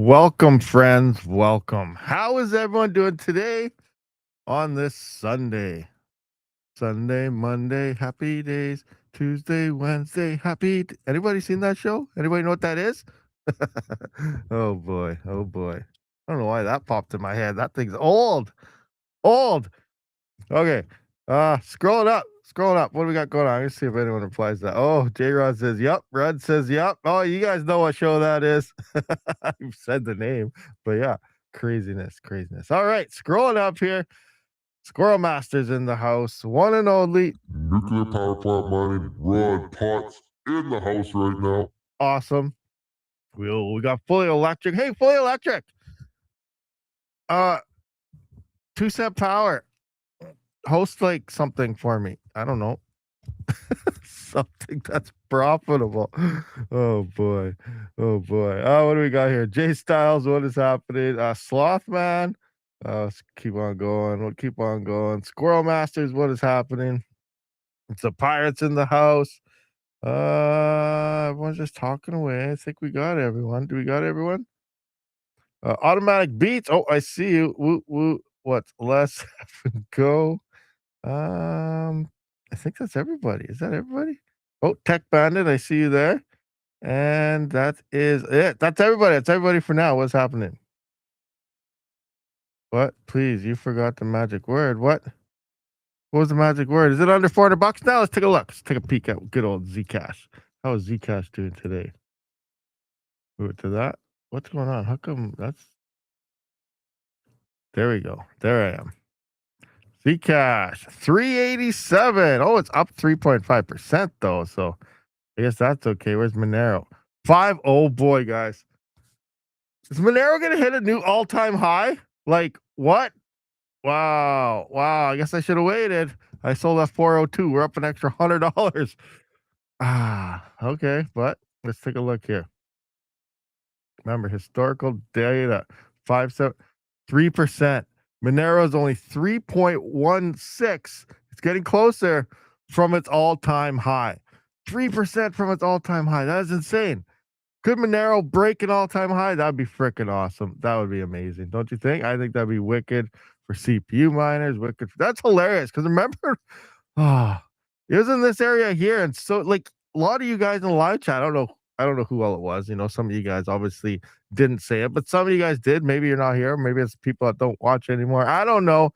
Welcome, friends. Welcome. How is everyone doing today on this Sunday? Sunday, Monday, happy days. Tuesday, Wednesday, Anybody seen that show? Anybody know what that is? Oh boy. Oh boy. I don't know why that popped in my head. That thing's old. Old. Okay. Scroll it up. Scroll it up. What do we got going on? Let's see if anyone replies to that. Oh, J Rod says, yep. Red says, yep. Oh, you guys know what show that is. You've said the name, but yeah, craziness. All right, scrolling up here. Squirrel Master's in the house. One and only. Nuclear power plant mining, Rod Potts in the house right now. Awesome. We got fully electric. Hey, fully electric. 2 cent power. Host like something for me. I don't know. Something that's profitable. Oh boy. Oh boy. Oh, what do we got here? Jay Styles, what is happening? Sloth Man. Let's keep on going. We'll keep on going. Squirrel Masters, what is happening? It's the pirates in the house. Everyone's just talking away. I think we got everyone. Do we got everyone? Automatic beats. Oh, I see you. Woo woo. What's let's go? I think that's everybody. Is that everybody? Oh, Tech Bandit, I see you there. And that is it. That's everybody. That's everybody for now. What's happening? What? Please, you forgot the magic word. What? What was the magic word? Is it under $400 now? Let's take a look. Let's take a peek at good old Zcash. How is Zcash doing today? Move it to that. What's going on? How come that's there we go. There I am. Zcash 387. Oh, it's up 3.5% though. So I guess that's okay. Where's Monero? 5. Oh boy, guys. Is Monero gonna hit a new all-time high? Like what? Wow. I guess I should have waited. I sold at 402. We're up an extra $100. Okay, but let's take a look here. Remember, historical data 3%. Monero is only 3.16. It's getting closer from its all-time high. 3% from its all-time high. That is insane. Could Monero break an all-time high? That'd be freaking awesome. That would be amazing. Don't you think? I think that'd be wicked for CPU miners. That's hilarious. Because remember, it was in this area here. And so like a lot of you guys in the live chat, I don't know who all it was. You know, some of you guys obviously didn't say it, but some of you guys did. Maybe you're not here. Maybe it's people that don't watch anymore. I don't know.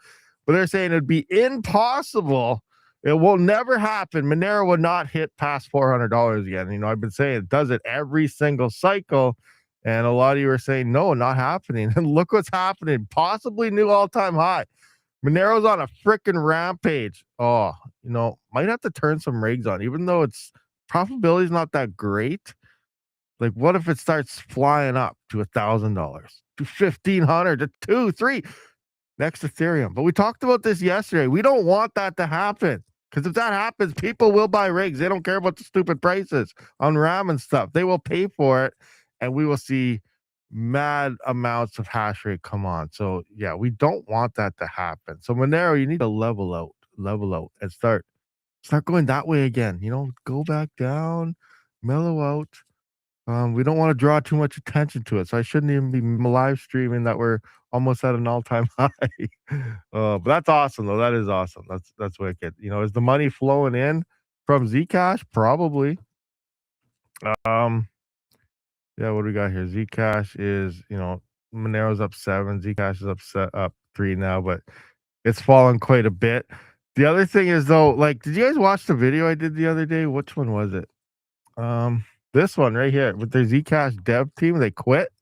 But they're saying it'd be impossible. It will never happen. Monero will not hit past $400 again. You know, I've been saying it does it every single cycle. And a lot of you are saying, no, not happening. And look what's happening. Possibly new all-time high. Monero's on a freaking rampage. Oh, you know, might have to turn some rigs on, even though its profitability is not that great. Like, what if it starts flying up to $1,000, to $1,500, to 2, 3 next Ethereum? But we talked about this yesterday. We don't want that to happen. Because if that happens, people will buy rigs. They don't care about the stupid prices on RAM and stuff. They will pay for it, and we will see mad amounts of hash rate come on. So, yeah, we don't want that to happen. So, Monero, you need to level out, and start going that way again. You know, go back down, mellow out. We don't want to draw too much attention to it. So I shouldn't even be live streaming that we're almost at an all-time high. But that's awesome, though. That is awesome. That's wicked. You know, is the money flowing in from Zcash? Probably. Yeah, what do we got here? Zcash is, you know, Monero's up 7. Zcash is up 3 now, but it's fallen quite a bit. The other thing is, though, like, did you guys watch the video I did the other day? Which one was it? This one right here with their Zcash dev team. They quit.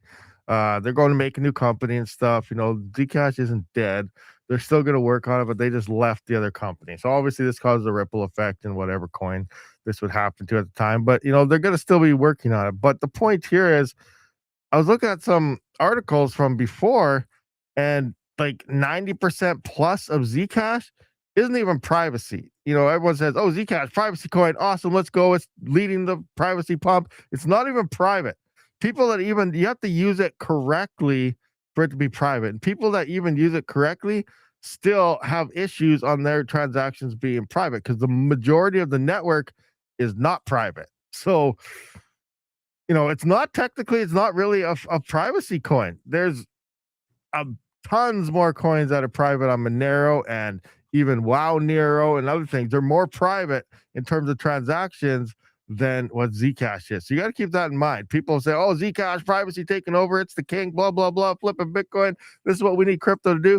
They're going to make a new company and stuff. You know, Zcash isn't dead. They're still going to work on it, but they just left the other company. So obviously this caused a ripple effect in whatever coin this would happen to at the time. But, you know, they're going to still be working on it. But the point here is I was looking at some articles from before, and like 90% plus of Zcash isn't even privacy. You know, everyone says, oh, Zcash, privacy coin, awesome, let's go. It's leading the privacy pump. It's not even private. People that even, you have to use it correctly for it to be private. And people that even use it correctly still have issues on their transactions being private because the majority of the network is not private. So it's not technically, it's not really a privacy coin. There's tons more coins that are private on Monero and even Wow Nero and other things. They're more private in terms of transactions than what Zcash is. So you got to keep that in mind. People say, "Oh, Zcash privacy taking over. It's the king." Blah blah blah. Flipping Bitcoin. This is what we need crypto to do.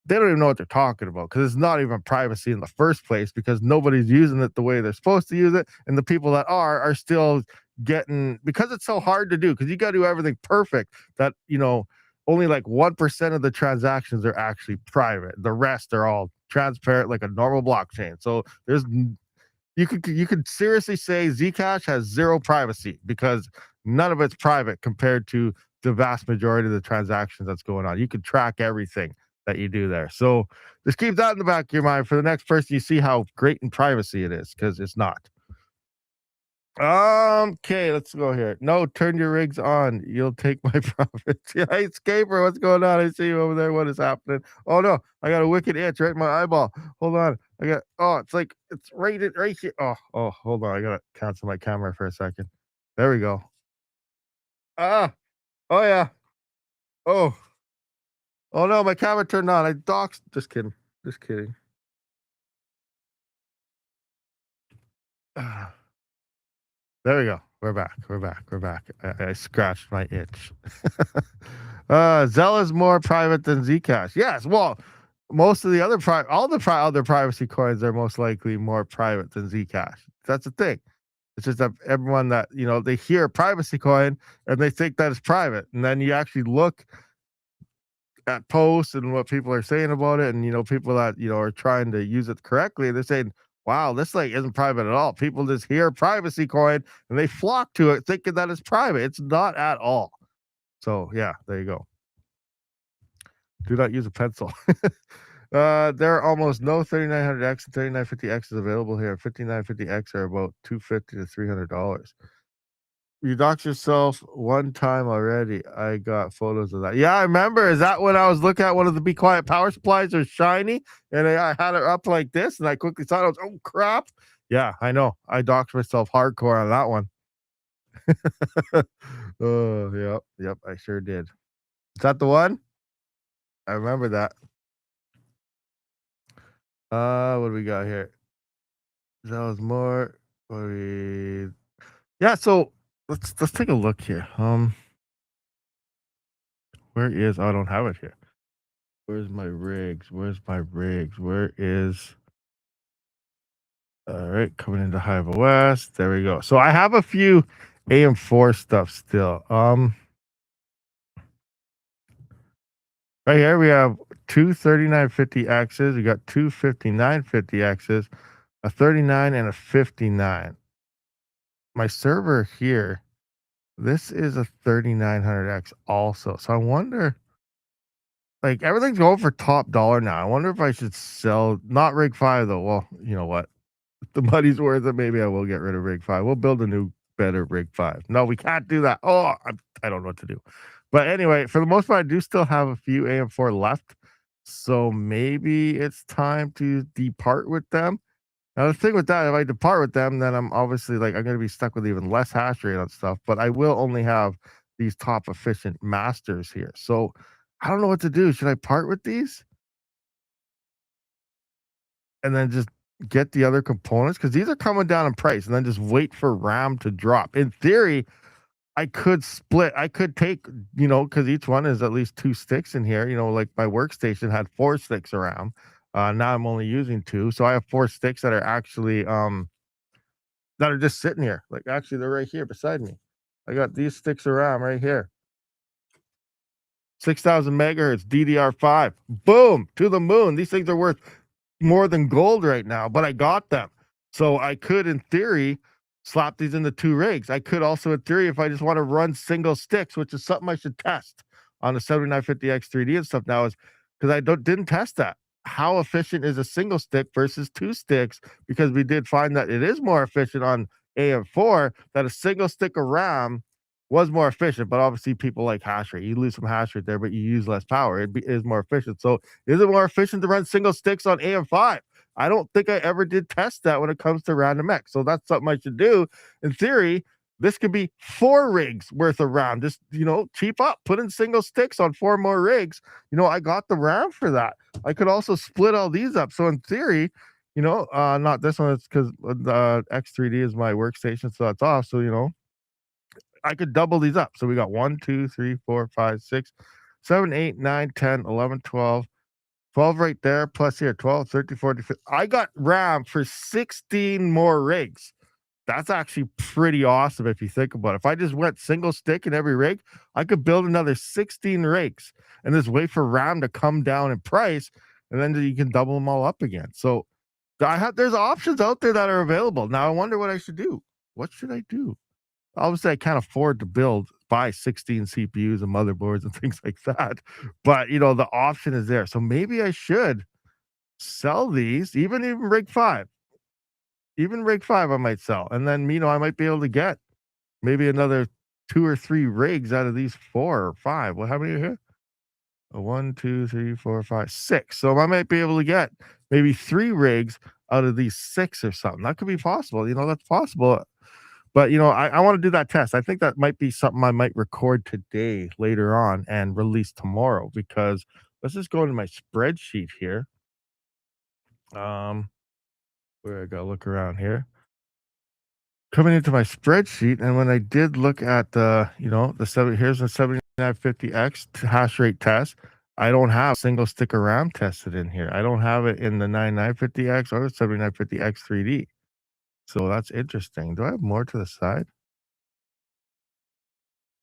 They don't even know what they're talking about because it's not even privacy in the first place because nobody's using it the way they're supposed to use it, and the people that are still getting, because it's so hard to do because you got to do everything perfect that only like 1% of the transactions are actually private. The rest are all transparent like a normal blockchain. So you could seriously say Zcash has zero privacy because none of it's private compared to the vast majority of the transactions that's going on. You can track everything that you do there. So just keep that in the back of your mind for the next person you see how great in privacy it is, because it's not. Okay, let's go here. No, turn your rigs on. You'll take my profits. Yeah, hey, Scaper, what's going on? I see you over there. What is happening? Oh no, I got a wicked itch right in my eyeball. Hold on. It's like it's right here. Oh, hold on. I gotta cancel my camera for a second. There we go. Ah, oh yeah. Oh, oh no, my camera turned on. I doxed. Just kidding. Just kidding. Ah. There we go. We're back. We're back. We're back. I scratched my itch. Zelle is more private than Zcash. Yes. Well, most of the other other privacy coins are most likely more private than Zcash. That's the thing. It's just that everyone that they hear privacy coin and they think that it's private, and then you actually look at posts and what people are saying about it, and people that are trying to use it correctly, they're saying, wow, this like isn't private at all. People just hear privacy coin and they flock to it thinking that it's private. It's not at all. So yeah, there you go. Do not use a pencil. There are almost no 3900X and 3950X is available here. 5950X are about $250 to $300. You doxed yourself one time already. I got photos of that. Yeah, I remember. Is that when I was looking at one of the Be Quiet power supplies? They're shiny, and I had it up like this, and I quickly saw it. I was, oh crap! Yeah, I know. I doxed myself hardcore on that one. Oh, yep. I sure did. Is that the one? I remember that. What do we got here? That was more. Yeah. So let's take a look here. Where is? I don't have it here. Where's my rigs? Where is? All right, coming into Hive West. There we go. So I have a few AM4 stuff still. Right here we have two 3950Xs. We got two 5950Xs, a 39 and a 59. My server here, this is a 3900X also. So I wonder, like, everything's going for top dollar now. I wonder if I should sell, not Rig 5 though. Well, you know what? If the money's worth it, maybe I will get rid of Rig 5. We'll build a new, better Rig 5. No, we can't do that. Oh, I don't know what to do. But anyway, for the most part, I do still have a few AM4 left. So maybe it's time to depart with them. Now, the thing with that, if I depart with them, then I'm obviously I'm going to be stuck with even less hash rate on stuff, but I will only have these top efficient masters here. So I don't know what to do. Should I part with these and then just get the other components? Because these are coming down in price, and then just wait for RAM to drop. In theory, I could split. I could take, because each one is at least 2 sticks in here. Like my workstation had 4 sticks around. Now I'm only using 2. So I have 4 sticks that are actually that are just sitting here. Like actually they're right here beside me. I got these sticks around right here. 6,000 megahertz DDR5. Boom, to the moon. These things are worth more than gold right now, but I got them. So I could, in theory, slap these into 2 rigs. I could also, in theory, if I just want to run single sticks, which is something I should test on the 7950X 3D and stuff now, is because I didn't test that. How efficient is a single stick versus 2 sticks? Because we did find that it is more efficient on AM4, that a single stick of RAM was more efficient, but obviously people like hash rate. You lose some hash rate there, but you use less power. It is more efficient. So is it more efficient to run single sticks on AM5? I don't think I ever did test that when it comes to random X. So that's something I should do. In theory, This could be 4 rigs worth of RAM. Just, cheap up, put in single sticks on 4 more rigs. I got the RAM for that. I could also split all these up. So in theory, not this one, it's because the X3D is my workstation, so that's off. So, I could double these up. So we got 1, 2, 3, 4, 5, 6, 7, 8, 9, 10, 11, 12. 12 right there, plus here, 12, 13, 14, 15. I got RAM for 16 more rigs. That's actually pretty awesome if you think about it. If I just went single stick in every rig, I could build another 16 rigs and just wait for RAM to come down in price, and then you can double them all up again. So there's options out there that are available. Now I wonder what I should do. What should I do? Obviously, I can't afford to buy 16 CPUs and motherboards and things like that. But the option is there. So maybe I should sell these, even rig 5. Even rig 5 I might sell. And then, I might be able to get maybe another 2 or 3 rigs out of these 4 or 5. Well, how many are here? 1, 2, 3, 4, 5, 6. So I might be able to get maybe 3 rigs out of these 6 or something. That could be possible. That's possible. But, I want to do that test. I think that might be something I might record today later on and release tomorrow, because let's just go into my spreadsheet here. Where I got to look around here. Coming into my spreadsheet, and when I did look at here's the 7950X hash rate test. I don't have single stick of RAM tested in here. I don't have it in the 9950X or the 7950X 3D. So that's interesting. Do I have more to the side?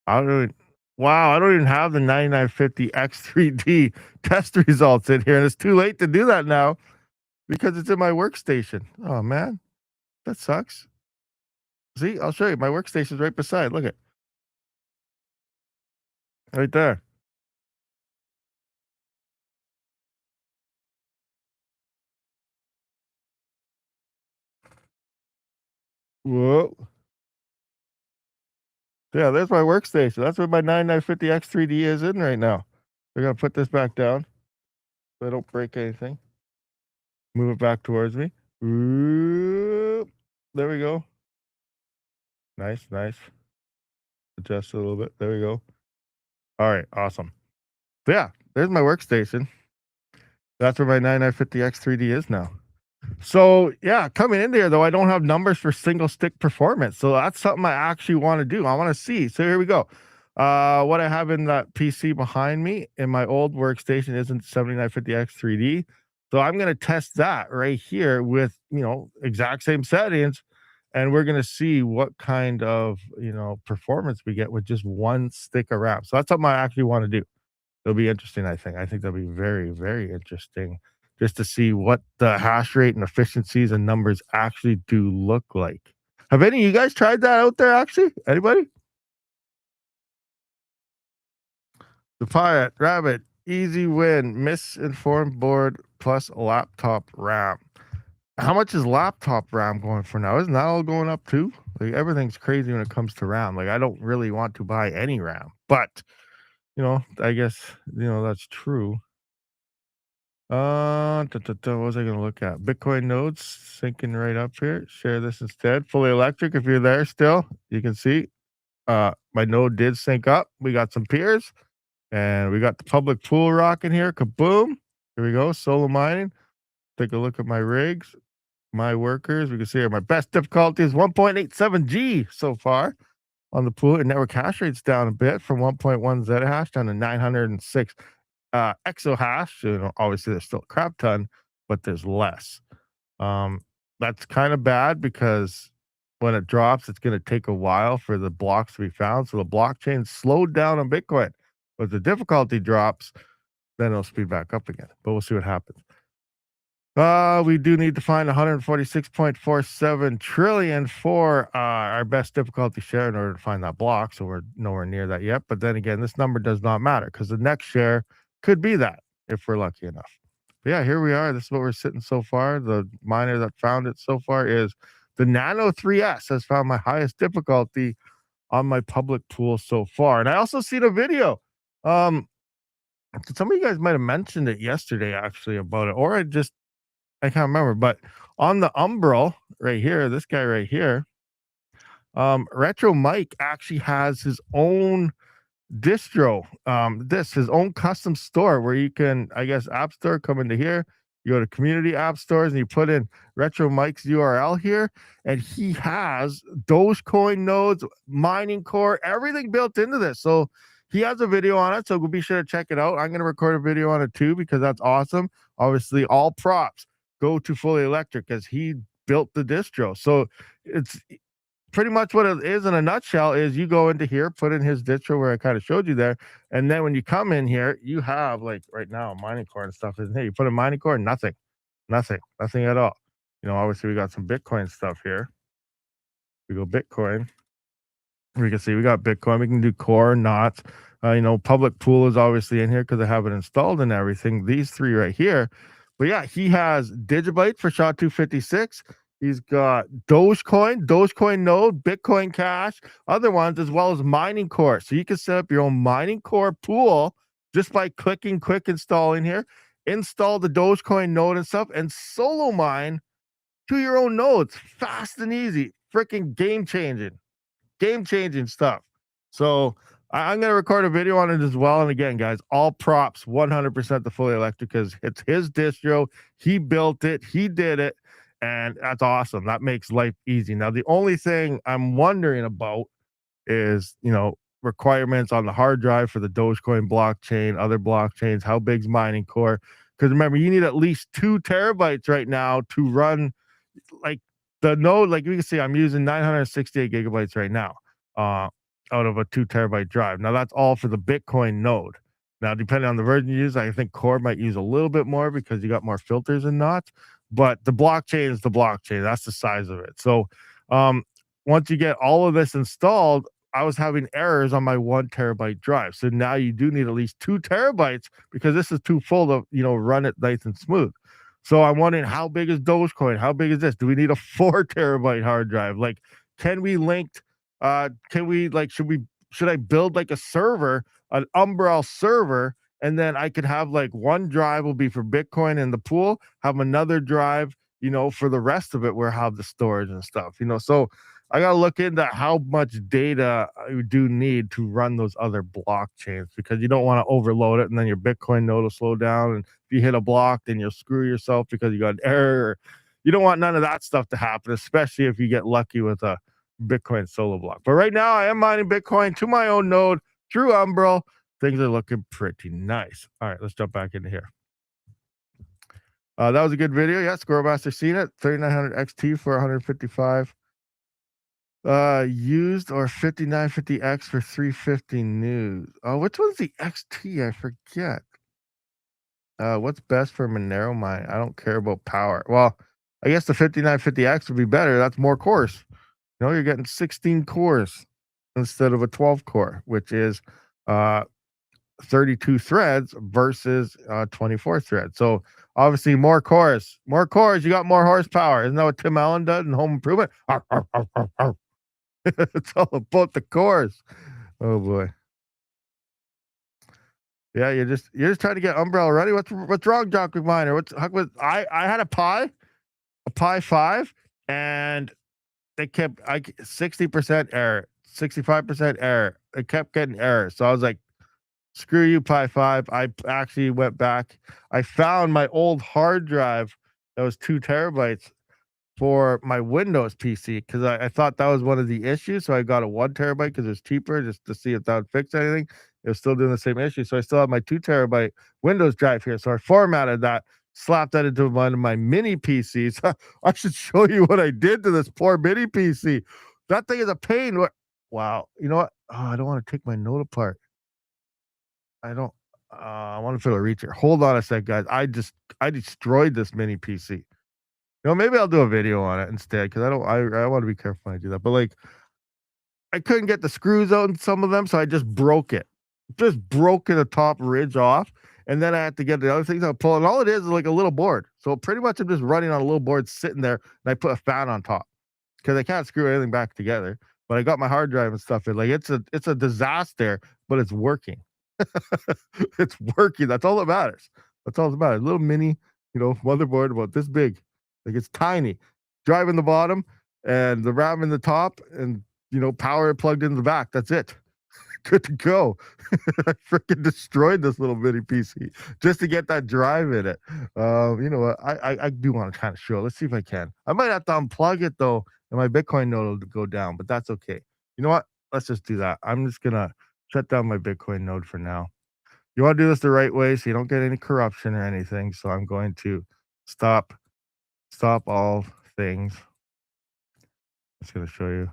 I don't even have the 9950X 3D test results in here, and it's too late to do that now because it's in my workstation. Oh man, that sucks. See, I'll show you. My workstation's right beside. Look at right there. Whoa. Yeah, there's my workstation. That's where my 9950X 3D is in right now. We're gonna put this back down so I don't break anything. Move it back towards me. Ooh, there we go. Nice. Adjust it a little bit. There we go. All right, awesome. So yeah, there's my workstation. That's where my 9950X 3D is now. So yeah, coming in there though, I don't have numbers for single stick performance. So that's something I actually want to do. I want to see. So here we go. What I have in that PC behind me in my old workstation isn't 7950X 3D. So I'm going to test that right here with, exact same settings. And we're going to see what kind of, performance we get with just one stick of RAM. So that's something I actually want to do. It'll be interesting, I think. I think that'll be very, very interesting just to see what the hash rate and efficiencies and numbers actually do look like. Have any of you guys tried that out there, actually? Anybody? Defiant, Rabid, easy win, misinformed board plus laptop RAM. How much is laptop RAM going for now? Isn't that all going up too? Like everything's crazy when it comes to RAM. Like I don't really want to buy any RAM, but I guess that's true. What was I gonna look at? Bitcoin nodes sinking right up here. Share this instead. Fully electric. If you're there still, you can see my node did sync up. We got some peers, and we got the public pool rocking here. Kaboom! Here we go. Solo mining. Take a look at my rigs, my workers. We can see here my best difficulty is 1.87 G so far on the pool, and network hash rate's down a bit from 1.1 zettahash down to 906 exahash. Obviously there's still a crap ton, but there's less. That's kind of bad because when it drops, it's going to take a while for the blocks to be found. So the blockchain slowed down on Bitcoin, but the difficulty drops, then it'll speed back up again. But we'll see what happens. We do need to find 146.47 trillion for our best difficulty share in order to find that block. So we're nowhere near that yet. But then again, this number does not matter because the next share could be that if we're lucky enough. But yeah, here we are. This is what we're sitting so far. The miner that found it so far is the Nano 3S has found my highest difficulty on my public pool so far. And I also seen a video. Some of you guys might have mentioned it yesterday actually about it, or I can't remember, but on the Umbral right here, this guy right here, Retro Mike actually has his own distro, his own custom store where you can, I guess, App Store, come into here, you go to community app stores and you put in Retro Mike's URL here, and he has Dogecoin nodes, mining core, everything built into this. So he has a video on it, so be sure to check it out. I'm going to record a video on it too because that's awesome. Obviously, all props go to Fully Electric because he built the distro. So it's pretty much what it is in a nutshell is you go into here, put in his distro where I kind of showed you there. And then when you come in here, you have like right now, mining core and stuff isn't here. You put in mining core, nothing at all. Obviously we got some Bitcoin stuff here. We go Bitcoin. We can see we got Bitcoin. We can do core, knots. Public pool is obviously in here because I have it installed and everything. These three right here. But yeah, he has Digibyte for SHA-256. He's got Dogecoin node, Bitcoin Cash, other ones, as well as mining core. So you can set up your own mining core pool just by clicking quick install in here, install the Dogecoin node and stuff, and solo mine to your own nodes. Fast and easy. Freaking game changing stuff. So I'm going to record a video on it as well. And again, guys, all props 100% to Fully Electric because it's his distro. He built it. He did it. And that's awesome. That makes life easy. Now, the only thing I'm wondering about is, requirements on the hard drive for the Dogecoin blockchain, other blockchains, how big's mining core? Because remember, you need at least 2 terabytes right now to run like the node. Like you can see, I'm using 968 gigabytes right now out of a 2 terabyte drive. Now, that's all for the Bitcoin node. Now, depending on the version you use, I think Core might use a little bit more because you got more filters and knots. But the blockchain is the blockchain. That's the size of it. So once you get all of this installed, I was having errors on my 1 terabyte drive. So now you do need at least 2 terabytes because this is too full to, run it nice and smooth. So I'm wondering, how big is Dogecoin? How big is this? Do we need a 4 terabyte hard drive? Like, can we link? Should I build like a server, an Umbrel server? And then I could have like one drive will be for Bitcoin in the pool, have another drive, for the rest of it where I have the storage and stuff, So I got to look into how much data you do need to run those other blockchains because you don't want to overload it and then your Bitcoin node will slow down. And if you hit a block, then you'll screw yourself because you got an error. You don't want none of that stuff to happen, especially if you get lucky with a Bitcoin solo block. But right now I am mining Bitcoin to my own node through Umbrel. Things are looking pretty nice. All right, let's jump back into here. That was a good video. Yeah, Squirrel Master seen it. 3900 XT for 155. Used or 5950X for 350 news. Oh, which one's the XT? I forget. What's best for Monero mine? I don't care about power. Well, I guess the 5950X would be better. That's more cores. You're getting 16 cores instead of a 12 core, which is 32 threads versus 24 threads. So obviously more cores, you got more horsepower. Isn't that what Tim Allen does in Home Improvement? Arr, arr, arr, arr, arr. It's all about the cores. Oh boy. Yeah, you're just trying to get Umbrella ready. What's wrong, Jock Miner? I had a Pi 5, and they kept 60% error, 65% error. It kept getting errors. So I was like, screw you, Pi 5. I actually went back. I found my old hard drive that was 2 terabytes for my Windows PC because I thought that was one of the issues. So I got a 1 terabyte because it was cheaper just to see if that would fix anything. It was still doing the same issue. So I still have my 2 terabyte Windows drive here. So I formatted that, slapped that into one of my mini PCs. I should show you what I did to this poor mini PC. That thing is a pain. Wow. You know what? Oh, I don't want to take my note apart. I don't. I want to feel a reach here. Hold on a sec, guys. I destroyed this mini PC. Maybe I'll do a video on it instead because I want to be careful when I do that. But like, I couldn't get the screws out in some of them, so I just broke it. Just broken the top ridge off, and then I had to get the other things out, pull. And all it is like a little board. So pretty much I'm just running on a little board sitting there, and I put a fan on top because I can't screw anything back together. But I got my hard drive and stuff in. Like it's a disaster, but it's working. It's working. That's all that matters. That's all that matters. Little mini, motherboard about this big. Like it's tiny. Drive in the bottom and the RAM in the top, and power plugged into the back. That's it. Good to go. I freaking destroyed this little mini PC just to get that drive in it. You know what? I do want to kind of show it. Let's see if I can. I might have to unplug it though, and my Bitcoin node will go down, but that's okay. You know what? Let's just do that. I'm just gonna shut down my Bitcoin node for now. You want to do this the right way so you don't get any corruption or anything. So I'm going to stop all things. I'm just gonna show you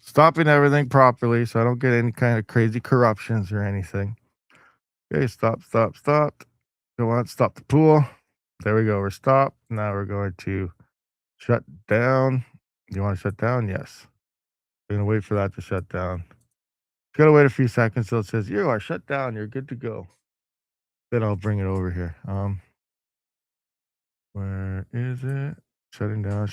stopping everything properly so I don't get any kind of crazy corruptions or anything. Okay, stop. Go on, stop the pool. There we go, we're stopped. Now we're going to shut down. You want to shut down? Yes. We're going to wait for that to shut down. Gotta wait a few seconds till it says you are shut down, you're good to go. Then I'll bring it over here. Where is it? Shutting down.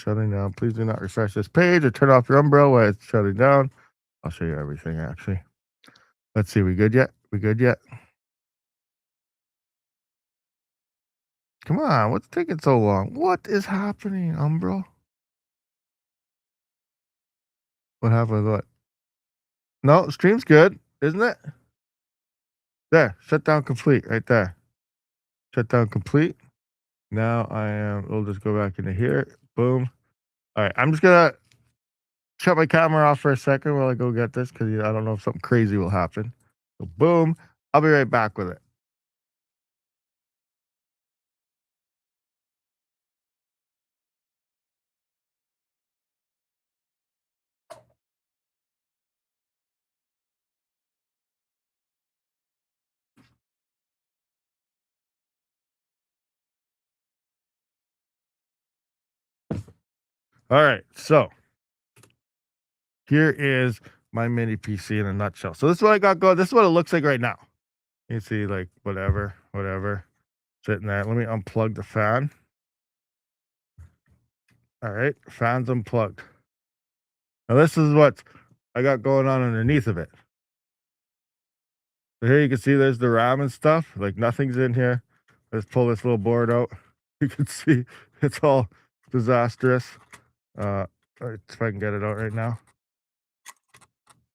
Please do not refresh this page or turn off your umbrella while it's shutting down. I'll show you everything actually. Let's see, we good yet? Come on, what's taking so long? What is happening, Umbro? What happened with what? No, stream's good, isn't it? There, shutdown complete, right there. Shutdown complete. Now we'll just go back into here. Boom. All right, I'm just gonna shut my camera off for a second while I go get this because I don't know if something crazy will happen. So boom, I'll be right back with it. All right, so here is my mini PC in a nutshell. So this is what I got going. This is what it looks like right now. You see, like whatever, sitting there. Let me unplug the fan. All right, fan's unplugged. Now this is what I got going on underneath of it. So here you can see there's the RAM and stuff. Like nothing's in here. Let's pull this little board out. You can see it's all disastrous. If I can get it out right now.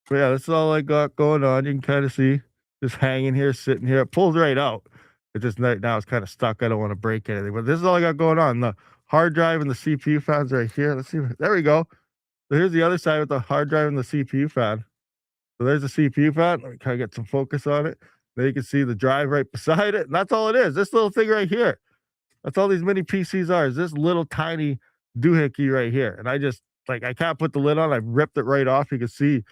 But yeah, this is all I got going on. You can kind of see just hanging here, sitting here. It pulls right out. It just right now it's kind of stuck. I don't want to break anything. But this is all I got going on. The hard drive and the CPU fans right here. Let's see. There we go. So here's the other side with the hard drive and the CPU fan. So there's the CPU fan. Let me kind of get some focus on it. There you can see the drive right beside it. And that's all it is. This little thing right here. That's all these mini PCs are, is this little tiny doohickey right here. And I just, I can't put the lid on. I ripped it right off. You can see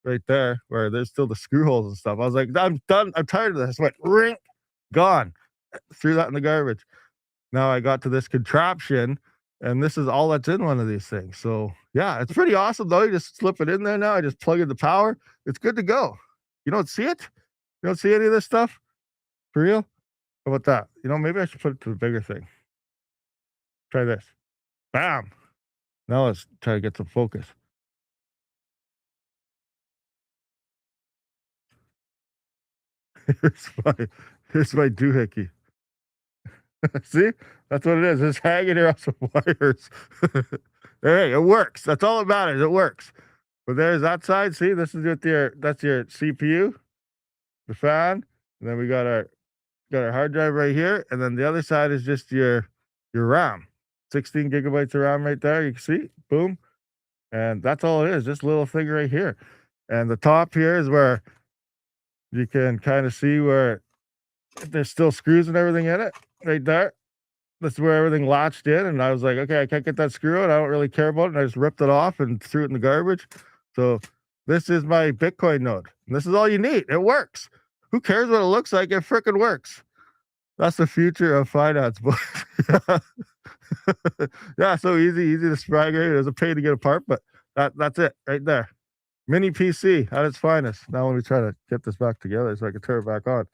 right there where there's still the screw holes and stuff. I was like, I'm done. I'm tired of this. I went, ring, gone. Threw that in the garbage. Now I got to this contraption, and this is all that's in one of these things. So yeah, it's pretty awesome though. You just slip it in there now. I just plug in the power. It's good to go. You don't see it? You don't see any of this stuff? For real? How about that? Maybe I should put it to a bigger thing. Try this. Bam. Now let's try to get some focus. Here's my doohickey. See? That's what it is. It's hanging here on some wires. Hey, it works. That's all that matters. It works. But there's that side. See, this is that's your CPU, the fan, and then we got our hard drive right here, and then the other side is just your RAM. 16 gigabytes of RAM right there. You can see, boom, and that's all it is. This little thing right here, and the top here is where you can kind of see where there's still screws and everything in it. Right there. That's where everything latched in, and I was like, okay, I can't get that screw out. I don't really care about it, and I just ripped it off and threw it in the garbage. So this is my Bitcoin node. And this is all you need. It works. Who cares what it looks like? It freaking works. That's the future of finance, boys. Yeah, so easy to sprag. There's a pain to get apart, but that's it right there. Mini PC at its finest. Now let me try to get this back together so I can turn it back on.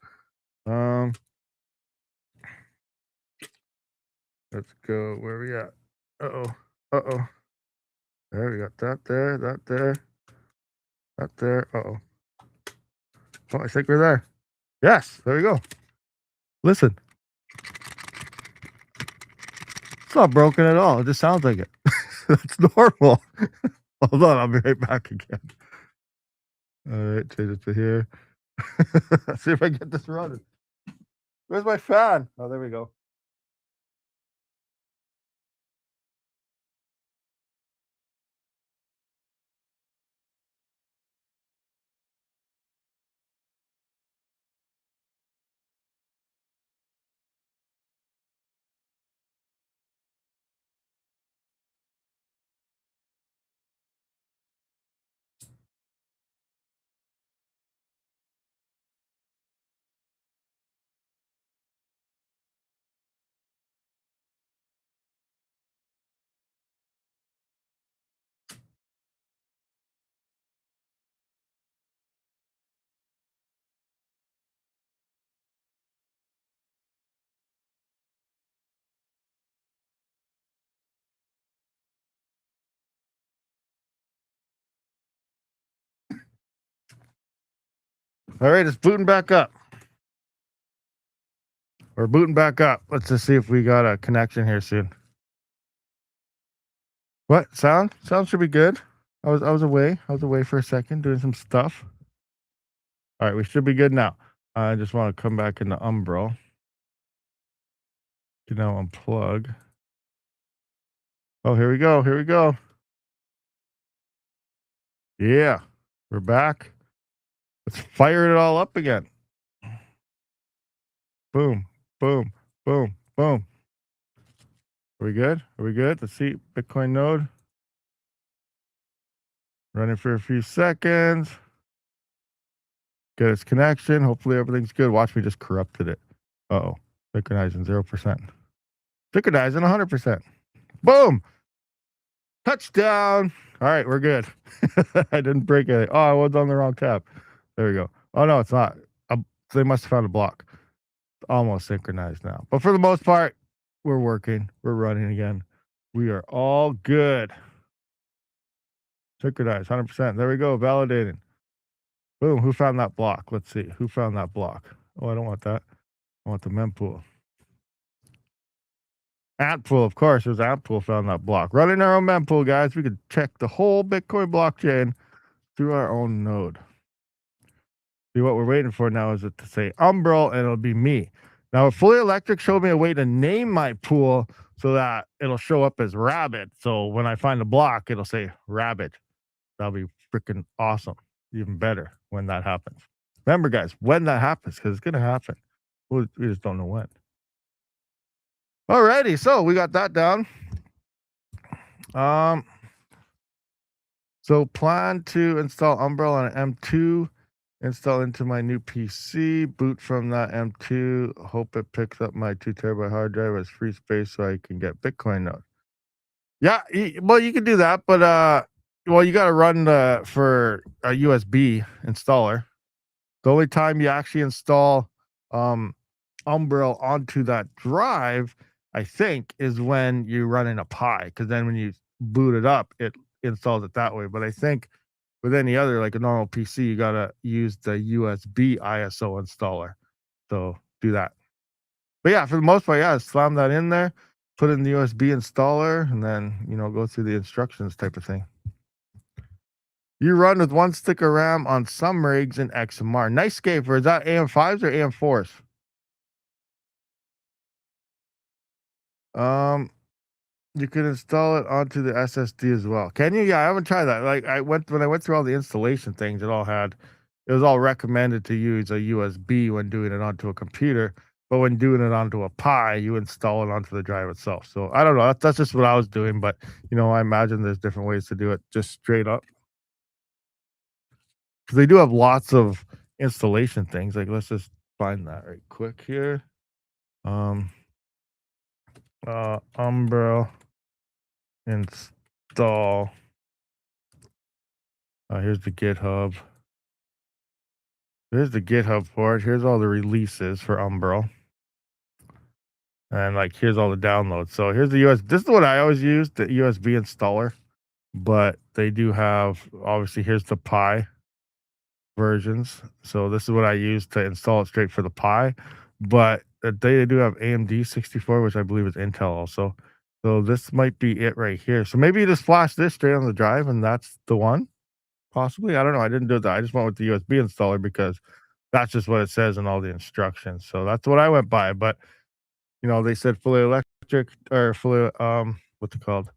Let's go. Where we at? Uh-oh. There, we got that there. Uh-oh. Oh, I think we're there. Yes, there we go. Listen. It's not broken at all. It just sounds like it. That's normal. Hold on, I'll be right back again. All right, change it to here. See if I get this running. Where's my fan? Oh, there we go. All right, it's booting back up. We're booting back up. Let's just see if we got a connection here soon. What sound? Sound should be good. I was away. I was away for a second doing some stuff. All right, we should be good now. I just want to come back into Umbro. You know, unplug. Oh, here we go. Here we go. Yeah, we're back. Let's fire it all up again. Boom, boom, boom, boom. Are we good? Are we good? Let's see. Bitcoin node. Running for a few seconds. Get its connection. Hopefully everything's good. Watch me just corrupted it. Uh-oh. Synchronizing 0%. Synchronizing 100%. Boom. Touchdown. All right, we're good. I didn't break it. Oh, I was on the wrong tab. There we go. Oh, no, it's not. They must have found a block. Almost synchronized now. But for the most part, we're working. We're running again. We are all good. Synchronized 100%. There we go. Validating. Boom. Who found that block? Let's see. Who found that block? Oh, I don't want that. I want the mempool. Antpool, of course. There's Antpool found that block. Running our own mempool, guys. We could check the whole Bitcoin blockchain through our own node. See, what we're waiting for now is it to say Umbral, and it'll be me. Now, Fully Electric showed me a way to name my pool so that it'll show up as Rabid. So when I find a block, it'll say Rabid. That'll be freaking awesome. Even better when that happens. Remember, guys, when that happens, because it's going to happen. We just don't know when. Alrighty, so we got that down. So plan to install Umbral on an M2, install into my new PC, boot from that M2, hope it picks up my 2 terabyte hard drive as free space so I can get Bitcoin node. Yeah, well, you can do that, but well, you got to run for a USB installer. The only time you actually install Umbral onto that drive, I think, is when you're running a Pi, because then when you boot it up, it installs it that way. But I think with any other, like a normal PC, you gotta use the USB ISO installer. So do that. But yeah, for the most part, yeah, slam that in there, put in the USB installer, and then go through the instructions type of thing. You run with 1 stick of RAM on some rigs in XMR. Nice Scaper. Is that AM5s or AM4s? You can install it onto the SSD as well. Can you? Yeah, I haven't tried that. Like when I went through all the installation things, it was all recommended to use a USB when doing it onto a computer, but when doing it onto a Pi, you install it onto the drive itself. So I don't know. That's just what I was doing, but I imagine there's different ways to do it just straight up. Because they do have lots of installation things. Like let's just find that right quick here. Umbral install. Here's the GitHub. There's the GitHub for it. Here's all the releases for Umbral. And here's all the downloads. So here's the USB. This is what I always use, the USB installer. But they do have, obviously, here's the Pi versions. So this is what I use to install it straight for the Pi. But they do have AMD 64, which I believe is Intel also. So So this might be it right here. So maybe you just flash this straight on the drive and that's the one, possibly. I don't know. I didn't do that. I just went with the USB installer because that's just what it says in all the instructions. So that's what I went by. But they said fully electric or fully what's it called?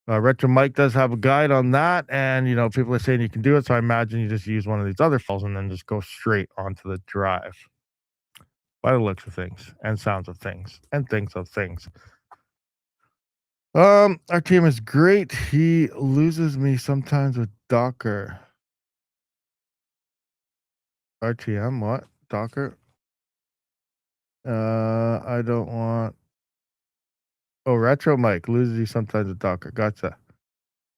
Retro Mike does have a guide on that, and people are saying you can do it. So I imagine you just use one of these other files and then just go straight onto the drive. By the looks of things, and sounds of things, and things of things. Our team is great. He loses me sometimes with Docker. RTM, what? Docker? I don't want. Oh, Retro Mike loses you sometimes with Docker. Gotcha.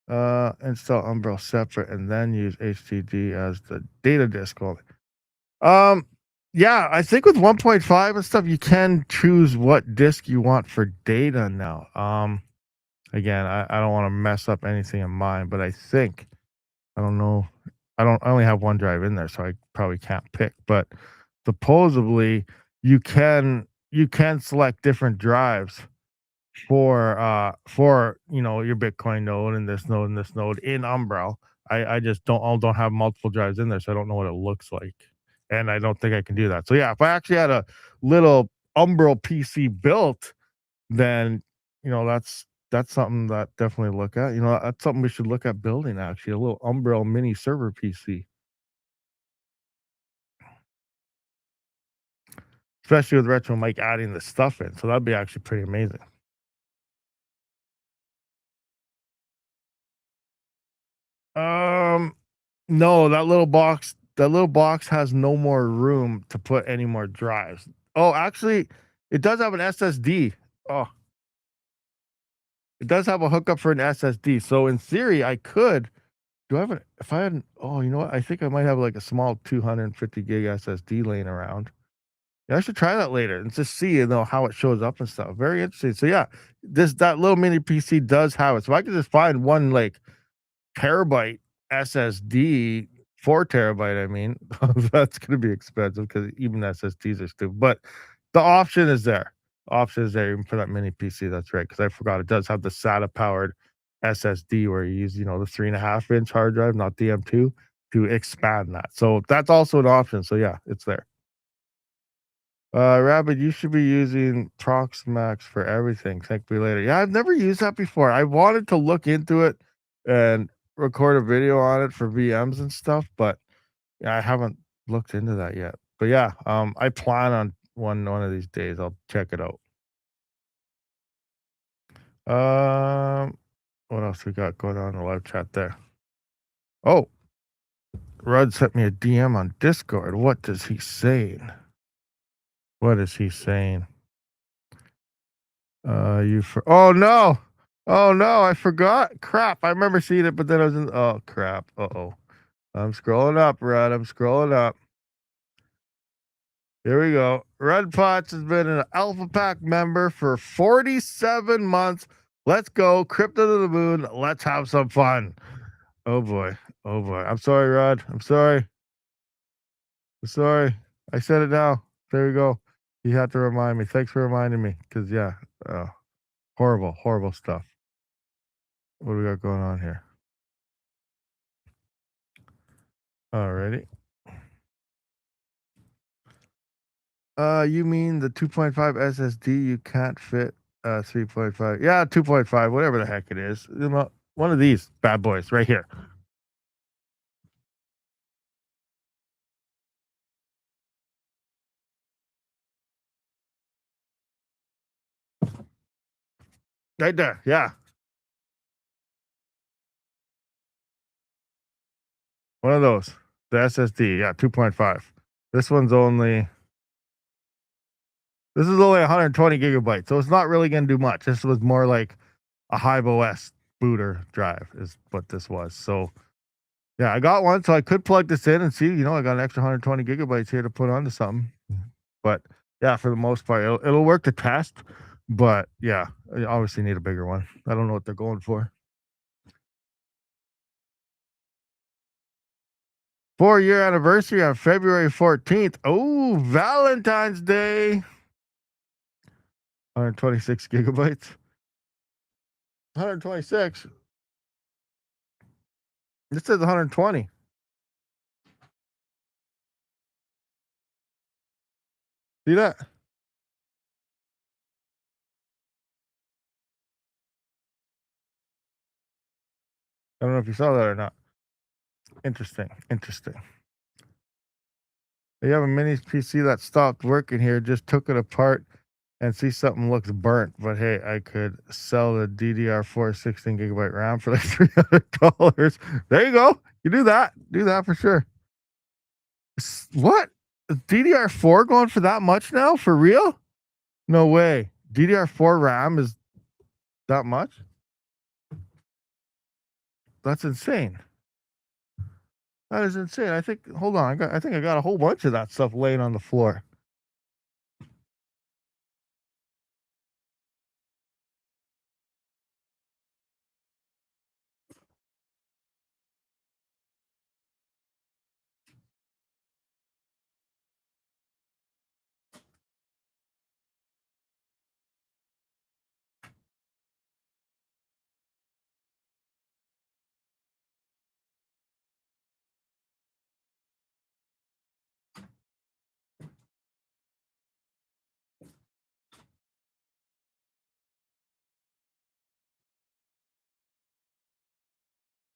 Install Umbrel separate and then use HDD as the data disk only. Yeah, I think with 1.5 and stuff, you can choose what disk you want for data now. Again, I don't want to mess up anything in mine, but I don't know. I only have one drive in there, so I probably can't pick. But supposedly you can select different drives for your Bitcoin node and this node in Umbrel. I just don't have multiple drives in there, so I don't know what it looks like. And I don't think I can do that. So yeah, if I actually had a little Umbrel PC built, then that's something that definitely look at. That's something we should look at building, actually, a little Umbrel mini server PC. Especially with Retro Mike adding the stuff in. So that'd be actually pretty amazing. No, that little box has no more room to put any more drives. Oh, actually, it does have an SSD. Oh, it does have a hookup for an SSD. So in theory, I could. Do I have if I hadn't? Oh, you know what? I think I might have like a small 250 gig SSD laying around. Yeah, I should try that later and just see how it shows up and stuff. Very interesting. So yeah, that little mini PC does have it. So I could just find one like terabyte SSD, 4 terabyte. I mean, that's going to be expensive because even SSDs are stupid. But the option is there. Option is there even for that mini PC. That's right. Because I forgot it does have the SATA powered SSD where you use the 3.5-inch hard drive, not the M2, to expand that. So that's also an option. So yeah, it's there. Rabid, you should be using Proxmax for everything. Thank me later. Yeah, I've never used that before. I wanted to look into it and record a video on it for VMs and stuff, but yeah, I haven't looked into that yet. But yeah, I plan on one of these days. I'll check it out. What else we got going on in the live chat there? Oh, Rudd sent me a DM on Discord. What does he say? What is he saying? Oh no. Oh no, I forgot. Crap. I remember seeing it, but then I was in oh crap. Uh-oh. I'm scrolling up, Rudd. I'm scrolling up. Here we go. Red Potts has been an Alpha Pack member for 47 months. Let's go. Crypto to the moon. Let's have some fun. Oh boy. Oh boy. I'm sorry, Rudd. I'm sorry. I'm sorry. I said it now. There you go. You had to remind me. Thanks for reminding me. Because yeah. Horrible, horrible stuff. What do we got going on here? Alrighty. You mean the 2.5 SSD you can't fit 3.5? Yeah, 2.5, whatever the heck it is. One of these bad boys right here. Right there, yeah. One of those. The SSD, yeah, 2.5. This is only 120 gigabytes, so it's not really going to do much. This was more like a Hive OS booter drive is what this was. So yeah, I got one, so I could plug this in and see, I got an extra 120 gigabytes here to put onto something. But yeah, for the most part, it'll work to test. But yeah, you obviously need a bigger one. I don't know what they're going for. 4-year anniversary on February 14th. Oh, Valentine's Day. 126 gigabytes. 126. This says 120. See that? I don't know if you saw that or not. Interesting. You have a mini PC that stopped working here, just took it apart and see something looks burnt. But hey, I could sell the DDR4 16 gigabyte RAM for like $300. There you go. You do that. Do that for sure. What? DDR4 going for that much now? For real? No way. DDR4 RAM is that much? That's insane. That is insane. I think. Hold on. I think I got a whole bunch of that stuff laying on the floor.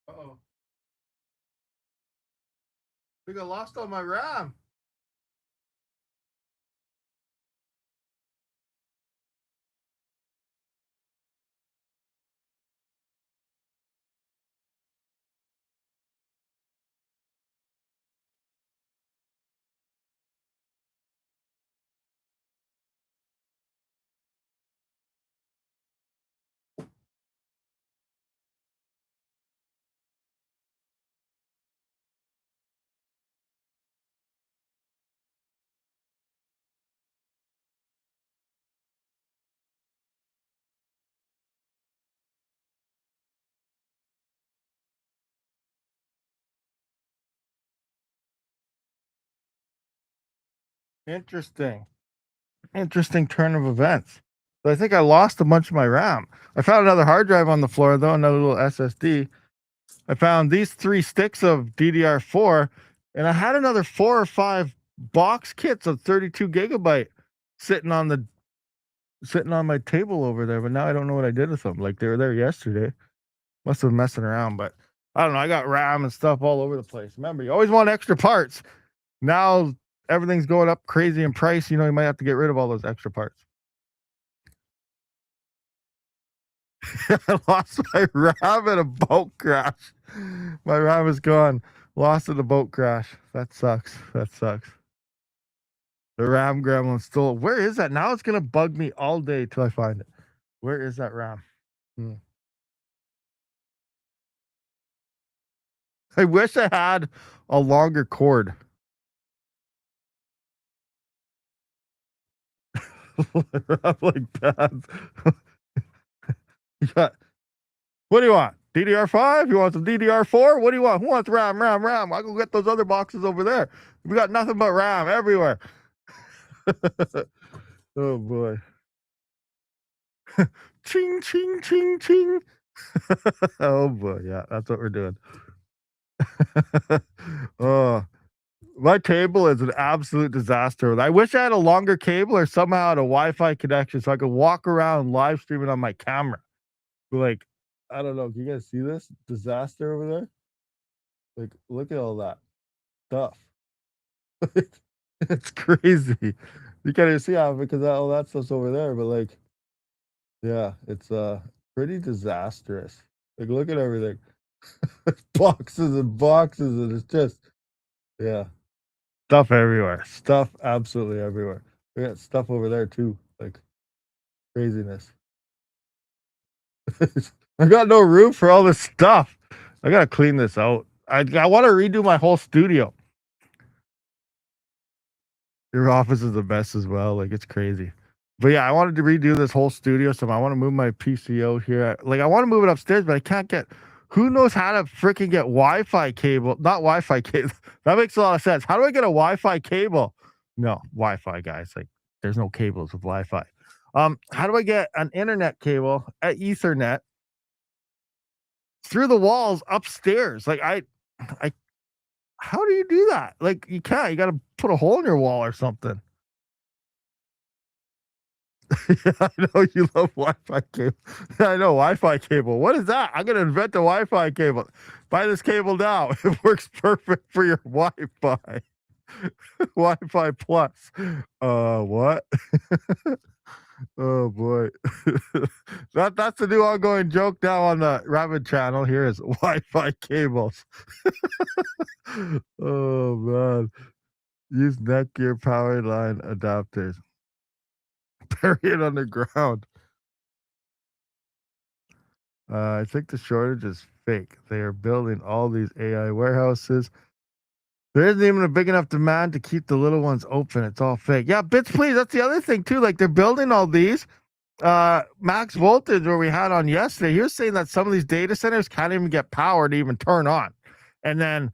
Uh-oh. I think I lost all my RAM. Interesting. Interesting turn of events. So I think I lost a bunch of my RAM. I found another hard drive on the floor, though, another little SSD. I found these 3 sticks of DDR4, and I had another 4 or 5 box kits of 32 gigabyte sitting on my table over there. But now I don't know what I did with them. Like, they were there yesterday. Must have been messing around, but I don't know. I got RAM and stuff all over the place. Remember, you always want extra parts. Now everything's going up crazy in price. You know, you might have to get rid of all those extra parts. I lost my RAM in a boat crash. My RAM is gone. Lost in a boat crash. That sucks. The RAM gremlin's still. Where is that? Now it's gonna bug me all day till I find it. Where is that RAM? I wish I had a longer cord. I'm like that. What do you want? DDR5? You want some DDR4? What do you want? Who wants RAM? I'll go get those other boxes over there. We got nothing but RAM everywhere. Oh boy. Ching, ching, ching, ching. Oh boy. Yeah, that's what we're doing. Oh, my cable is an absolute disaster. I wish I had a longer cable or somehow had a Wi-Fi connection so I could walk around live streaming on my camera. Like, I don't know. Can you guys see this disaster over there? Like, look at all that stuff. It's crazy. You can't even see half of it because all that stuff's over there. But like, yeah, it's pretty disastrous. Like, look at everything. Boxes and boxes, and it's just, yeah, stuff everywhere. Stuff absolutely everywhere. We got stuff over there too. Like, craziness. I got no room for all this stuff. I gotta clean this out. I want to redo my whole studio. Your office is the best as well. Like, it's crazy. But yeah, I wanted to redo this whole studio, so I want to move my PC out here. Like, I want to move it upstairs, but I can't get. Who knows how to freaking get Wi-Fi cable? Not Wi-Fi cable. That makes a lot of sense. How do I get a Wi-Fi cable? No, Wi-Fi, guys. Like, there's no cables with Wi-Fi. How do I get an internet cable at Ethernet through the walls upstairs. Like I how do you do that? Like you can't. You got to put a hole in your wall or something. Yeah, I know you love Wi-Fi cable. I know Wi-Fi cable. What is that? I'm gonna invent a Wi-Fi cable. Buy this cable now. It works perfect for your Wi-Fi. Wi-Fi plus. What? Oh boy. That's the new ongoing joke now on the Rabid channel. Here is Wi-Fi cables. Oh man. Use Netgear power line adapters. Bury it underground. I think the shortage is fake. They are building all these AI warehouses. There isn't even a big enough demand to keep the little ones open. It's all fake. Yeah, bits please. That's the other thing too. Like they're building all these. Max Voltage, where we had on yesterday, he was saying that some of these data centers can't even get power to even turn on. And then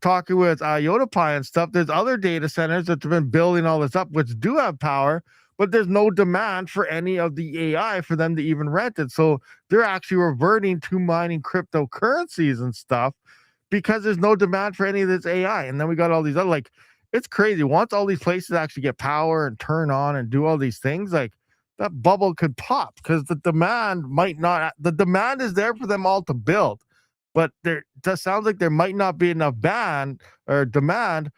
talking with YotaPi and stuff, there's other data centers that have been building all this up, which do have power, but there's no demand for any of the AI for them to even rent it. So they're actually reverting to mining cryptocurrencies and stuff because there's no demand for any of this AI. And then we got all these other, like, it's crazy. Once all these places actually get power and turn on and do all these things, like that bubble could pop because the demand might not, the demand is there for them all to build. But there just sounds like there might not be enough ban or demand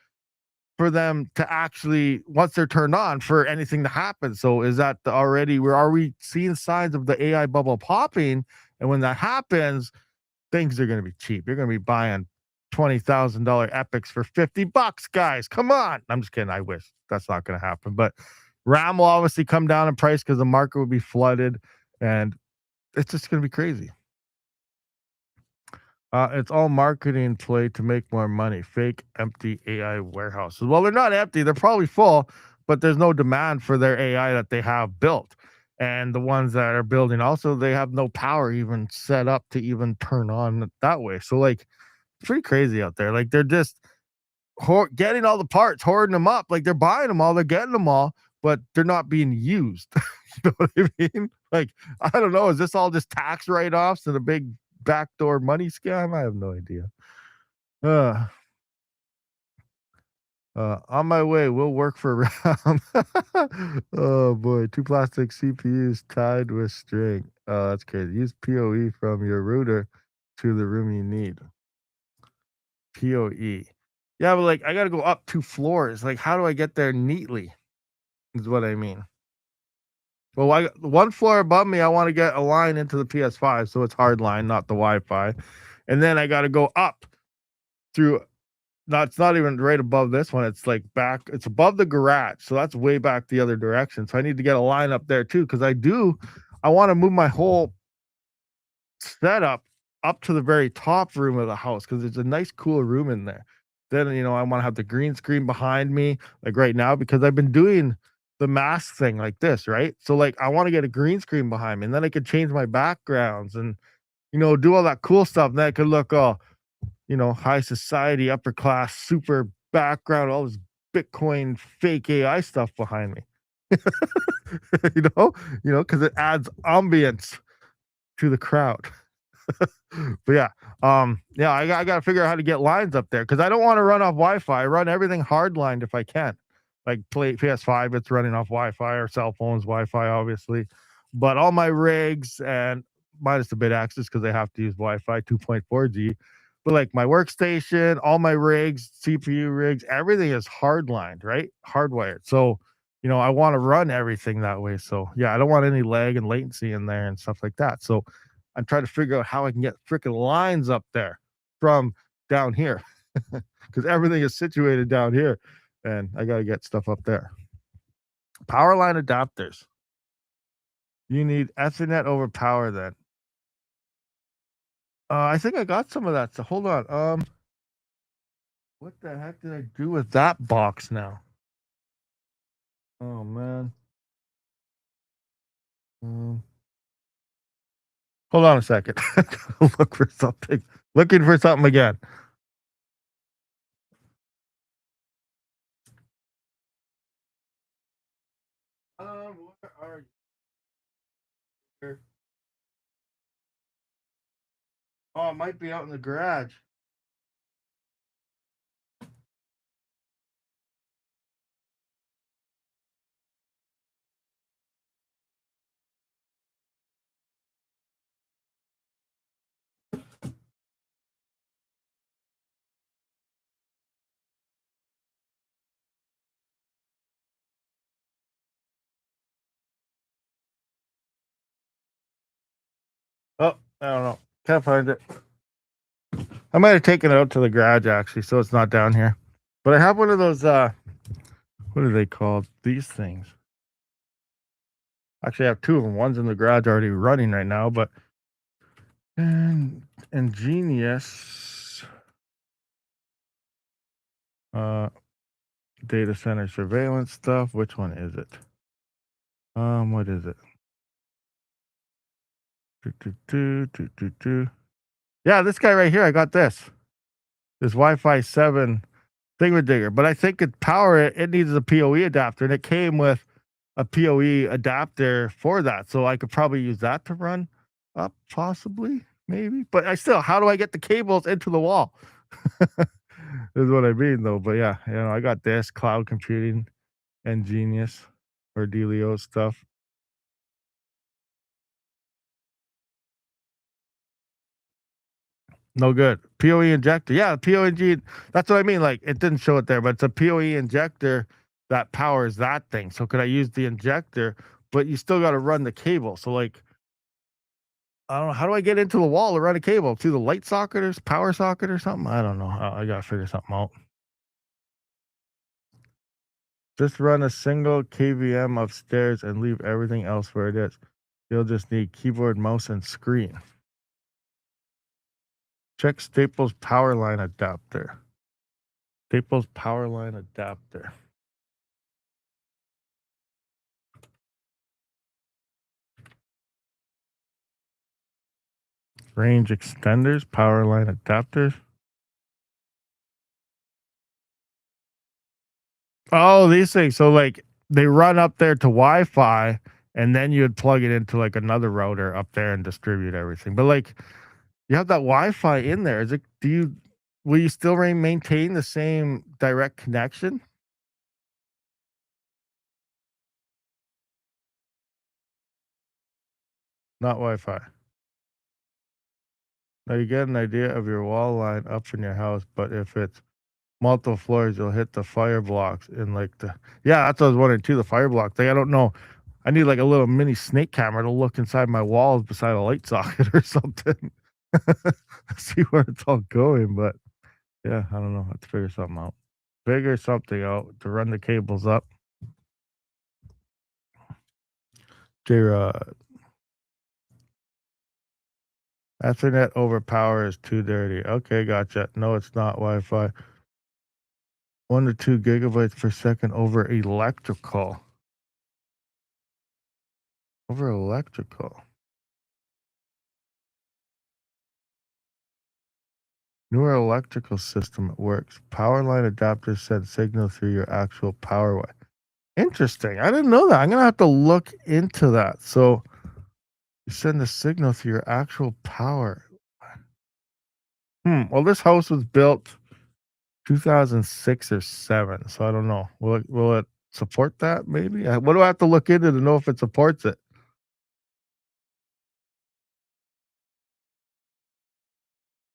for them to actually, once they're turned on, for anything to happen. So is that already, where are we seeing signs of the AI bubble popping? And when that happens, things are going to be cheap. You're going to be buying $20,000 epics for $50, guys. Come on. I'm just kidding. I wish that's not going to happen. But RAM will obviously come down in price because the market will be flooded and it's just going to be crazy. It's all marketing play to make more money. Fake, empty AI warehouses. Well, they're not empty. They're probably full, but there's no demand for their AI that they have built. And the ones that are building also, they have no power even set up to even turn on that way. So, like, it's pretty crazy out there. Like, they're just getting all the parts, hoarding them up. Like, they're buying them all, they're getting them all, but they're not being used. You know what I mean? Like, I don't know. Is this all just tax write offs and a big backdoor money scam? I have no idea. Uh, on my way, we'll work for RAM. Oh boy, two plastic CPUs tied with string. Oh, that's crazy. Use PoE from your router to the room you need. PoE. Yeah, but like I gotta go up 2 floors. Like, how do I get there neatly? Is what I mean. Well, I 1 floor above me, I want to get a line into the PS5, so it's hard line, not the Wi-Fi. And then I gotta go up through. No, it's not even right above this one. It's like back, it's above the garage. So that's way back the other direction. So I need to get a line up there too. Cause I want to move my whole setup up to the very top room of the house because there's a nice, cool room in there. Then, I want to have the green screen behind me, like right now, because I've been doing the mask thing like this, right? So, like, I want to get a green screen behind me and then I could change my backgrounds and, do all that cool stuff. And then I could look all, high society, upper class, super background, all this Bitcoin fake AI stuff behind me. Because it adds ambience to the crowd. But yeah, I got to figure out how to get lines up there because I don't want to run off Wi-Fi. I run everything hardlined if I can. Like play PS5, it's running off Wi-Fi, or cell phones Wi-Fi, obviously. But all my rigs and minus the bit access because they have to use Wi-Fi 2.4G. But like my workstation, all my rigs, CPU rigs, everything is hardlined, right? Hardwired. So, I want to run everything that way. So yeah, I don't want any lag and latency in there and stuff like that. So I'm trying to figure out how I can get freaking lines up there from down here because everything is situated down here and I got to get stuff up there. Power line adapters. You need Ethernet over power then. I think I got some of that. So hold on. What the heck did I do with that box now? Oh man. Hold on a second. Look for something. Looking for something again. Where are you? Here. Oh, it might be out in the garage. Oh, I don't know. Can't find it. I might have taken it out to the garage actually, so it's not down here. But I have one of those what are they called? These things. Actually I have two of them. One's in the garage already running right now, but ingenious data center surveillance stuff. Which one is it? What is it? Yeah, this guy right here. I got this. This Wi-Fi 7 thingamajigger, but I think to power it, it needs a PoE adapter, and it came with a PoE adapter for that. So I could probably use that to run up, possibly, maybe. But I still, how do I get the cables into the wall? Is what I mean, though. But yeah, I got this cloud computing and Genius or Delio stuff. No good. PoE injector. Yeah, PoE. That's what I mean. Like it didn't show it there, but it's a PoE injector that powers that thing. So could I use the injector? But you still got to run the cable. So like, I don't know. How do I get into the wall to run a cable to the light socket or power socket or something? I don't know. I gotta figure something out. Just run a single KVM upstairs and leave everything else where it is. You'll just need keyboard, mouse, and screen. Check Staples power line adapter. Staples power line adapter. Range extenders, power line adapters. Oh, these things. So like they run up there to Wi-Fi, and then you'd plug it into like another router up there and distribute everything. But like you have that Wi-Fi in there. Will you still maintain the same direct connection? Not Wi-Fi. Now you get an idea of your wall line up in your house, but if it's multiple floors, you'll hit the fire blocks in like yeah, that's what I was wondering too. The fire block thing. I don't know. I need like a little mini snake camera to look inside my walls beside a light socket or something. See where it's all going. But yeah, I don't know. Let's figure something out. Figure something out to run the cables up. J-Rod. Ethernet over power is too dirty. Okay, gotcha. No, it's not Wi-Fi. 1 to 2 gigabytes per second over electrical. Over electrical. Newer electrical system, it works. Power line adapters send signal through your actual power line. Interesting. I didn't know that. I'm gonna have to look into that. So you send the signal through your actual power. Well, this house was built 2006 or 7, so I don't know. Will it support that? Maybe. What do I have to look into to know if it supports it?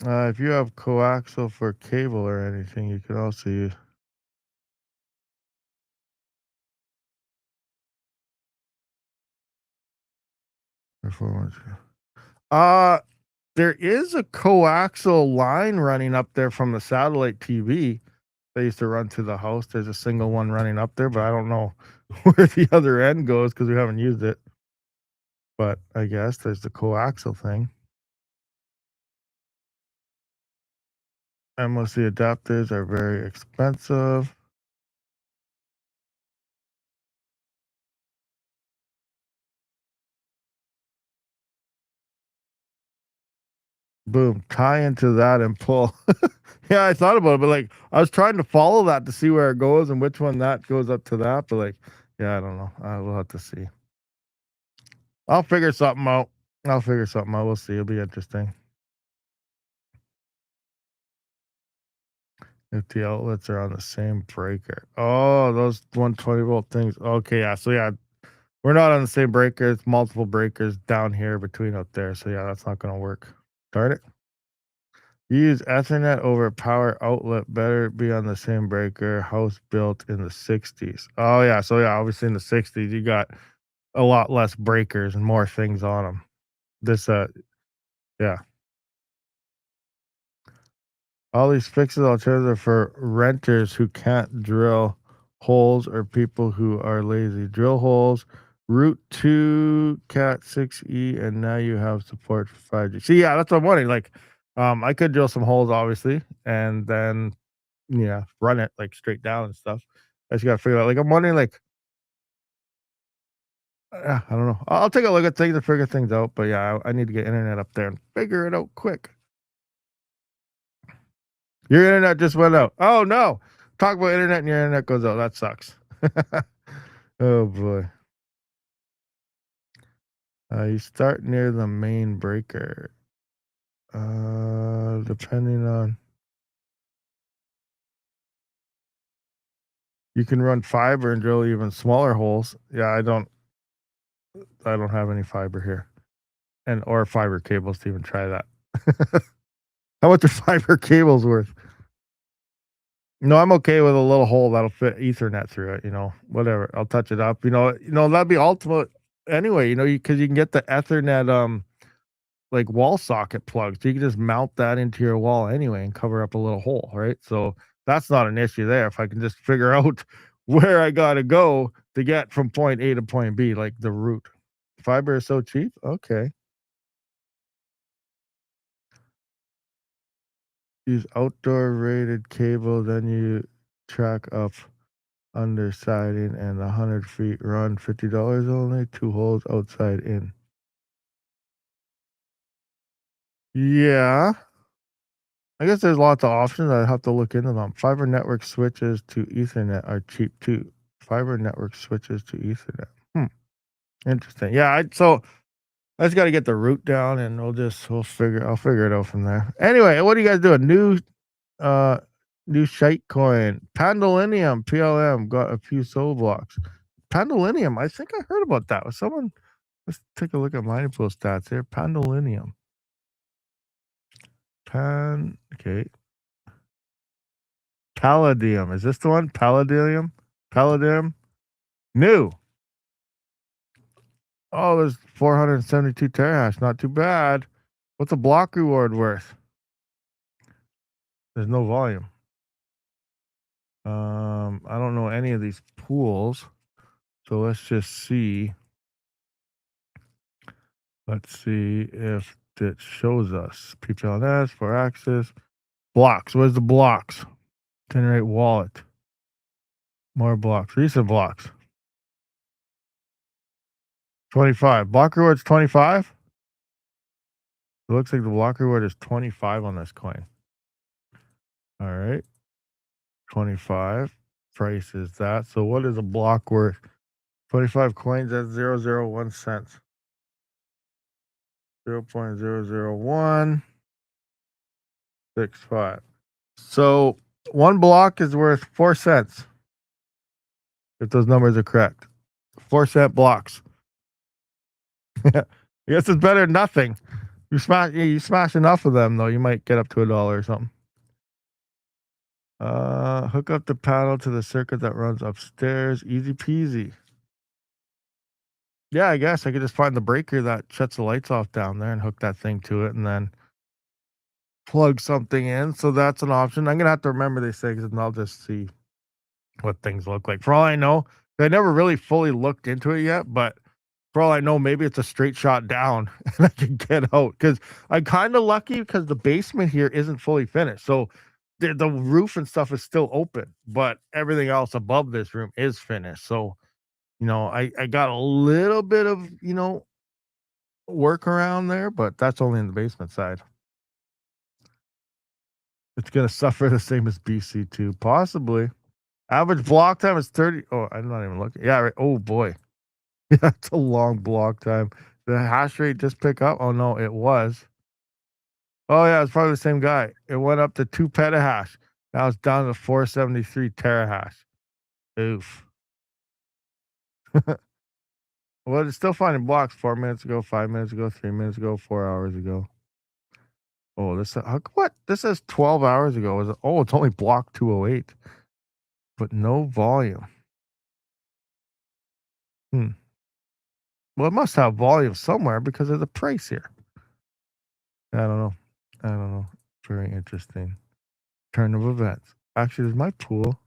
If you have coaxial for cable or anything, you can also use performance. Uh there is a coaxial line running up there from the satellite TV. They used to run to the house. There's a single one running up there, but I don't know where the other end goes because we haven't used it. But I guess there's the coaxial thing. MOC adapters are very expensive. Boom, tie into that and pull. Yeah, I thought about it, but like I was trying to follow that to see where it goes and which one that goes up to that. But like, yeah, I don't know. We'll have to see. I'll figure something out. We'll see. It'll be interesting. If the outlets are on the same breaker. Oh, those 120-volt things. Okay, yeah. So yeah, we're not on the same breaker. It's multiple breakers down here between up there. So yeah, that's not gonna work. Darn it. Use Ethernet over power outlet. Better be on the same breaker. House built in the 60s. Oh yeah. So yeah, obviously in the 60s, you got a lot less breakers and more things on them. This yeah. All these fixes alternative for renters who can't drill holes or people who are lazy. Drill holes, Route 2, Cat 6E, and now you have support for 5G. See, yeah, that's what I'm wondering. Like, I could drill some holes, obviously, and then, yeah, run it like straight down and stuff. I just gotta figure out. Like, I'm wondering, like, I don't know. I'll take a look at things and figure things out. But yeah, I need to get internet up there and figure it out quick. Your internet just went out. Oh no. Talk about internet and your internet goes out. That sucks. Oh boy. You start near the main breaker. Depending on, you can run fiber and drill even smaller holes. Yeah, I don't have any fiber here. And or fiber cables to even try that. How much are fiber cables worth? No, I'm okay with a little hole that'll fit Ethernet through it, whatever. I'll touch it up. That'd be ultimate anyway, because you can get the Ethernet like wall socket plugs. So you can just mount that into your wall anyway and cover up a little hole, right? So that's not an issue there. If I can just figure out where I gotta go to get from point A to point B, like the route. Fiber is so cheap? Okay. Use outdoor rated cable, then you track up under siding and 100 feet run, $50 only, 2 holes outside in. Yeah. I guess there's lots of options. I have to look into them. Fiber network switches to Ethernet are cheap too. Fiber network switches to Ethernet. Interesting. Yeah, so I just got to get the route down and I'll figure it out from there. Anyway, what are you guys doing? New shite coin. Pandalinium PLM got a few soul blocks. Pandalinium, I think I heard about that. Was someone, let's take a look at mining pool stats here. Pandalinium. Okay. Palladium. Is this the one? Palladium? New. Oh, there's 472 terahash. Not too bad. What's a block reward worth? There's no volume. I don't know any of these pools. So let's just see. Let's see if it shows us. PPLNS, 4-axis. Blocks. Where's the blocks? Generate wallet. More blocks. Recent blocks. 25. Block reward's 25? It looks like the block reward is 25 on this coin. All right. 25. Price is that. So what is a block worth? 25 coins at 0.001 cents. 0.00165. So one block is worth 4 cents. If those numbers are correct. 4-cent blocks. I guess it's better than nothing. You smash enough of them though, you might get up to $1 or something. Hook up the panel to the circuit that runs upstairs. Easy peasy. Yeah, I guess I could just find the breaker that shuts the lights off down there and hook that thing to it and then plug something in. So that's an option. I'm going to have to remember these things and I'll just see what things look like. For all I know, I never really fully looked into it yet, but for all I know, maybe it's a straight shot down and I can get out because I'm kind of lucky because the basement here isn't fully finished. So the roof and stuff is still open, but everything else above this room is finished. So, I got a little bit of, work around there, but that's only in the basement side. It's going to suffer the same as BC2, possibly. Average block time is 30. Oh, I'm not even looking. Yeah, right. Oh, boy. That's a long block time. The hash rate just pick up? Oh, no, it was. Oh, yeah, it's probably the same guy. It went up to 2 petahash. Now it's down to 473 terahash. Oof. Well, it's still finding blocks 4 minutes ago, 5 minutes ago, 3 minutes ago, 4 hours ago. Oh, this what? This says 12 hours ago. It's only block 208, but no volume. Well, it must have volume somewhere because of the price here. I don't know. Very interesting. Turn of events. Actually, there's my pool.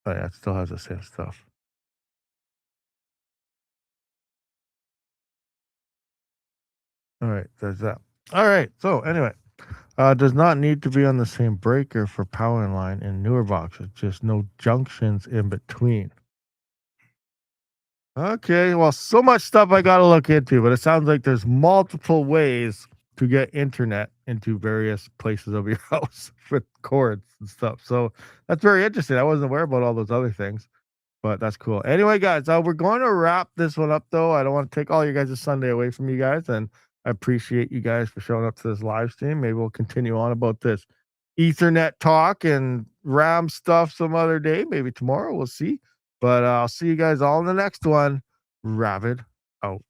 Oh yeah, it still has the same stuff. All right, there's that. All right, so anyway, does not need to be on the same breaker for power line in newer boxes. Just no junctions in between. Okay, well, so much stuff I got to look into, but it sounds like there's multiple ways to get internet into various places of your house with cords and stuff. So that's very interesting. I wasn't aware about all those other things, but that's cool. Anyway, guys, we're going to wrap this one up, though. I don't want to take all you guys' Sunday away from you guys, and I appreciate you guys for showing up to this live stream. Maybe we'll continue on about this Ethernet talk and RAM stuff some other day, maybe tomorrow. We'll see. But I'll see you guys all in the next one. Rabid out.